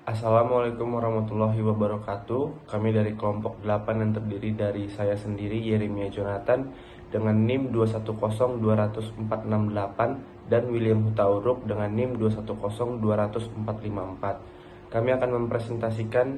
Assalamualaikum warahmatullahi wabarakatuh. Kami dari kelompok 8 yang terdiri dari saya sendiri, Yeremia Jonathan, dengan NIM 2102668 dan William Hutauruk dengan NIM 2102454. Kami akan mempresentasikan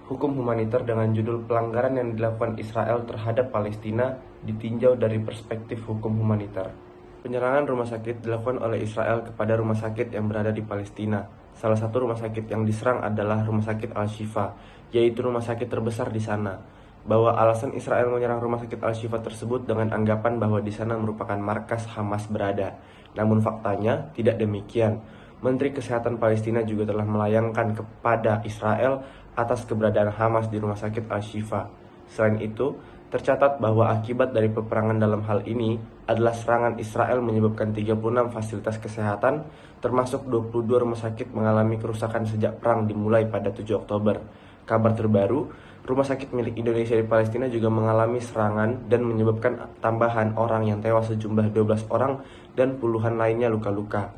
hukum humaniter dengan judul pelanggaran yang dilakukan Israel terhadap Palestina ditinjau dari perspektif hukum humaniter. Penyerangan rumah sakit dilakukan oleh Israel kepada rumah sakit yang berada di Palestina. Salah satu rumah sakit yang diserang adalah Rumah Sakit Al-Shifa, yaitu rumah sakit terbesar di sana. Bahwa alasan Israel menyerang Rumah Sakit Al-Shifa tersebut dengan anggapan bahwa di sana merupakan markas Hamas berada. Namun faktanya tidak demikian. Menteri Kesehatan Palestina juga telah melayangkan kepada Israel atas keberadaan Hamas di Rumah Sakit Al-Shifa. Selain itu, tercatat bahwa akibat dari peperangan dalam hal ini adalah serangan Israel menyebabkan 36 fasilitas kesehatan, termasuk 22 rumah sakit mengalami kerusakan sejak perang dimulai pada 7 Oktober. Kabar terbaru, rumah sakit milik Indonesia di Palestina juga mengalami serangan dan menyebabkan tambahan orang yang tewas sejumlah 12 orang dan puluhan lainnya luka-luka.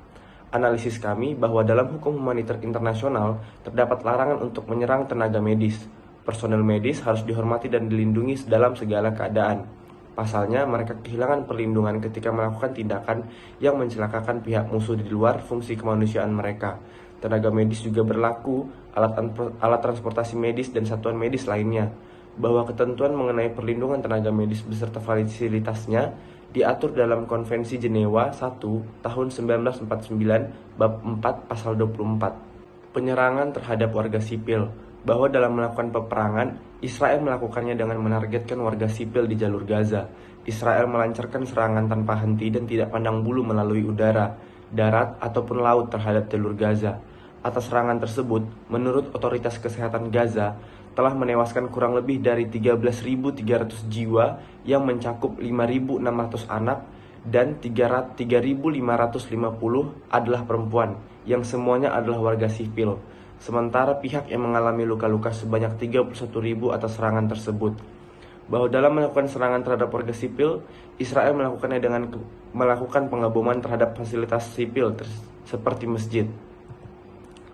Analisis kami bahwa dalam hukum humaniter internasional terdapat larangan untuk menyerang tenaga medis. Personel medis harus dihormati dan dilindungi dalam segala keadaan. Pasalnya, mereka kehilangan perlindungan ketika melakukan tindakan yang mencelakakan pihak musuh di luar fungsi kemanusiaan mereka. Tenaga medis juga berlaku, alat transportasi medis dan satuan medis lainnya. Bahwa ketentuan mengenai perlindungan tenaga medis beserta fasilitasnya diatur dalam Konvensi Jenewa 1 tahun 1949 bab 4 pasal 24. Penyerangan terhadap warga sipil. Bahwa dalam melakukan peperangan, Israel melakukannya dengan menargetkan warga sipil di jalur Gaza. Israel melancarkan serangan tanpa henti dan tidak pandang bulu melalui udara, darat, ataupun laut terhadap jalur Gaza. Atas serangan tersebut, menurut otoritas kesehatan Gaza, telah menewaskan kurang lebih dari 13.300 jiwa yang mencakup 5.600 anak dan 3.550 adalah perempuan, yang semuanya adalah warga sipil. Sementara pihak yang mengalami luka-luka sebanyak 31.000 atas serangan tersebut. Bahwa dalam melakukan serangan terhadap warga sipil, Israel melakukannya dengan melakukan pengeboman terhadap fasilitas sipil seperti masjid.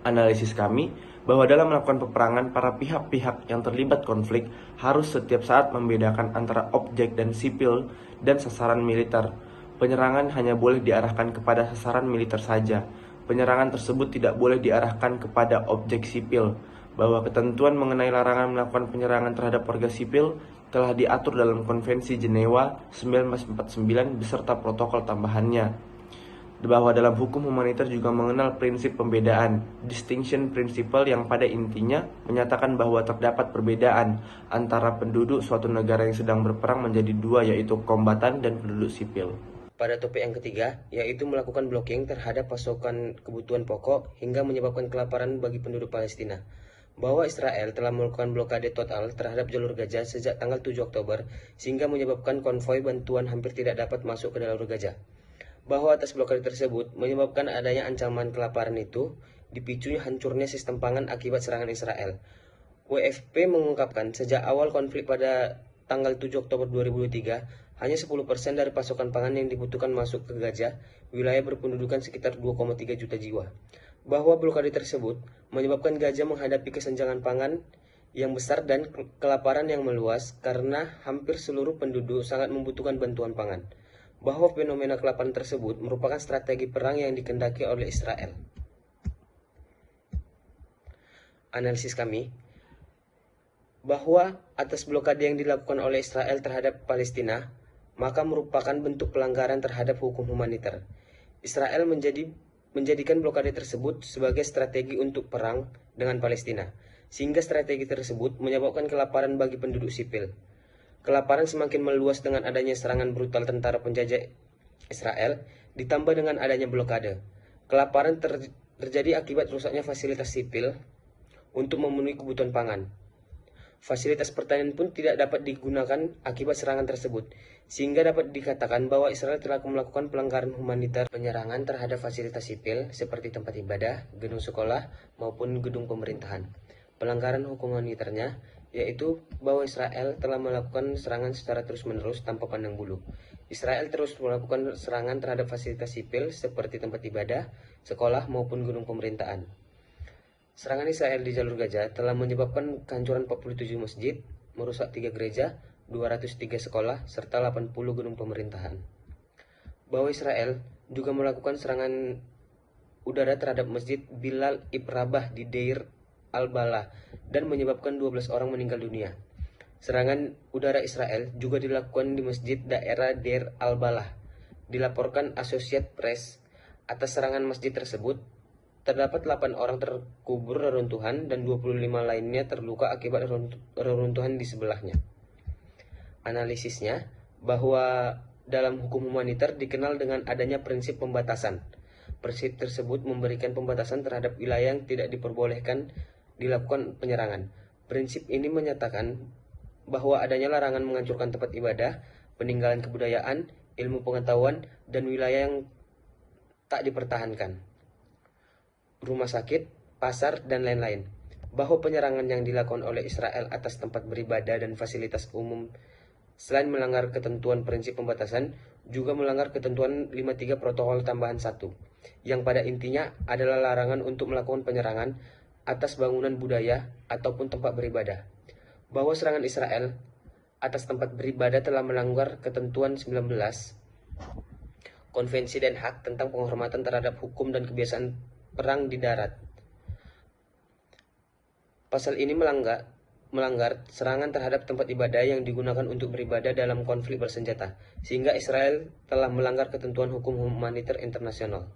Analisis kami bahwa dalam melakukan peperangan, para pihak-pihak yang terlibat konflik harus setiap saat membedakan antara objek dan sipil dan sasaran militer. Penyerangan hanya boleh diarahkan kepada sasaran militer saja. Penyerangan tersebut tidak boleh diarahkan kepada objek sipil. Bahwa ketentuan mengenai larangan melakukan penyerangan terhadap warga sipil telah diatur dalam Konvensi Jenewa 1949 beserta protokol tambahannya. Bahwa dalam hukum humaniter juga mengenal prinsip pembedaan, distinction principle, yang pada intinya menyatakan bahwa terdapat perbedaan antara penduduk suatu negara yang sedang berperang menjadi dua, yaitu kombatan dan penduduk sipil. Pada topik yang ketiga, yaitu melakukan blocking terhadap pasokan kebutuhan pokok hingga menyebabkan kelaparan bagi penduduk Palestina. Bahwa Israel telah melakukan blokade total terhadap jalur Gaza sejak tanggal 7 Oktober sehingga menyebabkan konvoi bantuan hampir tidak dapat masuk ke jalur Gaza. Bahwa atas blokade tersebut menyebabkan adanya ancaman kelaparan itu dipicunya hancurnya sistem pangan akibat serangan Israel. WFP mengungkapkan sejak awal konflik pada tanggal 7 Oktober 2023, hanya 10% dari pasokan pangan yang dibutuhkan masuk ke Gaza, wilayah berpendudukan sekitar 2,3 juta jiwa. Bahwa blokade tersebut menyebabkan Gaza menghadapi kesenjangan pangan yang besar dan kelaparan yang meluas karena hampir seluruh penduduk sangat membutuhkan bantuan pangan. Bahwa fenomena kelaparan tersebut merupakan strategi perang yang dikendaki oleh Israel. Analisis kami bahwa atas blokade yang dilakukan oleh Israel terhadap Palestina, maka merupakan bentuk pelanggaran terhadap hukum humaniter. Israel menjadikan blokade tersebut sebagai strategi untuk perang dengan Palestina, sehingga strategi tersebut menyebabkan kelaparan bagi penduduk sipil. Kelaparan semakin meluas dengan adanya serangan brutal tentara penjajah Israel, ditambah dengan adanya blokade. Kelaparan terjadi akibat rusaknya fasilitas sipil untuk memenuhi kebutuhan pangan. Fasilitas pertanian pun tidak dapat digunakan akibat serangan tersebut, sehingga dapat dikatakan bahwa Israel telah melakukan pelanggaran humaniter. Penyerangan terhadap fasilitas sipil seperti tempat ibadah, gedung sekolah, maupun gedung pemerintahan. Pelanggaran hukum humaniternya yaitu bahwa Israel telah melakukan serangan secara terus-menerus tanpa pandang bulu. Israel terus melakukan serangan terhadap fasilitas sipil seperti tempat ibadah, sekolah, maupun gedung pemerintahan. Serangan Israel di jalur Gaza telah menyebabkan kehancuran 47 masjid, merusak 3 gereja, 203 sekolah, serta 80 gedung pemerintahan. Bahwa Israel juga melakukan serangan udara terhadap Masjid Bilal Ibn Rabah di Deir al-Balah dan menyebabkan 12 orang meninggal dunia. Serangan udara Israel juga dilakukan di masjid daerah Deir al-Balah. Dilaporkan Associated Press, atas serangan masjid tersebut, terdapat 8 orang terkubur reruntuhan dan 25 lainnya terluka akibat reruntuhan di sebelahnya. Analisisnya, bahwa dalam hukum humaniter dikenal dengan adanya prinsip pembatasan. Prinsip tersebut memberikan pembatasan terhadap wilayah yang tidak diperbolehkan dilakukan penyerangan. Prinsip ini menyatakan bahwa adanya larangan menghancurkan tempat ibadah, peninggalan kebudayaan, ilmu pengetahuan, dan wilayah yang tak dipertahankan, rumah sakit, pasar, dan lain-lain. Bahwa penyerangan yang dilakukan oleh Israel atas tempat beribadah dan fasilitas umum selain melanggar ketentuan prinsip pembatasan, juga melanggar ketentuan 53 Protokol Tambahan 1, yang pada intinya adalah larangan untuk melakukan penyerangan atas bangunan budaya ataupun tempat beribadah. Bahwa serangan Israel atas tempat beribadah telah melanggar ketentuan 19 Konvensi Den Haag tentang penghormatan terhadap hukum dan kebiasaan perang di darat. Pasal ini melanggar serangan terhadap tempat ibadah yang digunakan untuk beribadah dalam konflik bersenjata, sehingga Israel telah melanggar ketentuan hukum humaniter internasional.